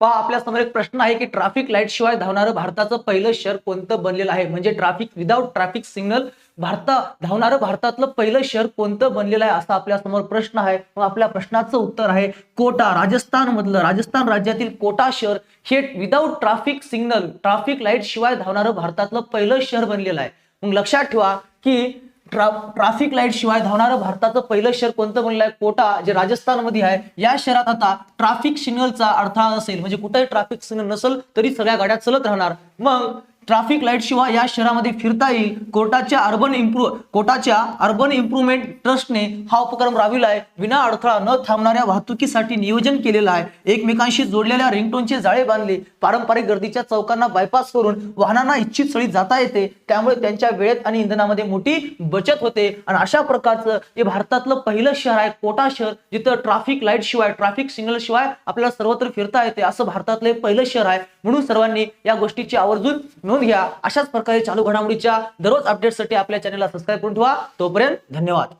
पहा आपल्या समोर एक प्रश्न आहे की ट्रॅफिक लाईट शिवाय धावणारं भारताचं पहिलं शहर कोणतं बनलेलं आहे, म्हणजे विदाउट ट्रॅफिक सिग्नल धावणारं भारतातलं पहिलं शहर कोणतं बनलेलं आहे असा आपल्या समोर प्रश्न आहे। मग आपल्या प्रश्नाचं उत्तर आहे कोटा, राजस्थान राज्यातील कोटा शहर हे without traffic signal, traffic light शिवाय धावणारं भारतातलं पहिलं शहर बनलेलं आहे। मग लक्षात ठेवा की ट्रॅफिक लाईट शिवाय धावणारं भारताचं पहिलं शहर कोणतं बनलं आहे, कोटा, जे राजस्थानमध्ये आहे। या शहरात आता ट्रॅफिक सिग्नलचा अडथळा नसेल, म्हणजे कुठेही ट्रॅफिक सिग्नल नसेल तरी सगळ्या गाड्या चलत राहणार। मग ट्रॅफिक लाईट शिवाय या शहरामध्ये फिरता येईल। कोटाच्या अर्बन इम्प्रुव्हमेंट ट्रस्टने हा उपक्रम राबविलाय। विना अडथळा न थांबणाऱ्या वाहतुकीसाठी नियोजन केलेलं आहे। एकमेकांशी जोडलेल्या रिंगटोनचे जाळे बांधले, पारंपरिक गर्दीच्या चौकांना बायपास करून वाहनांना इच्छित स्थळी जाता येते, त्यामुळे त्यांच्या वेळेत आणि इंधनामध्ये मोठी बचत होते। आणि अशा प्रकारचं हे भारतातलं पहिलं शहर आहे कोटा शहर, जिथं ट्रॅफिक लाईट शिवाय, ट्रॅफिक सिग्नल शिवाय आपल्याला सर्वत्र फिरता येते, असं भारतातलं पहिलं शहर आहे। म्हणून सर्वांनी या गोष्टीची आवर्जून नोंद घ्या। अशाच प्रकारे चालू घडामोडीच्या दररोज अपडेटसाठी आपल्या चॅनलला सबस्क्राईब करून ठेवा। तोपर्यंत धन्यवाद।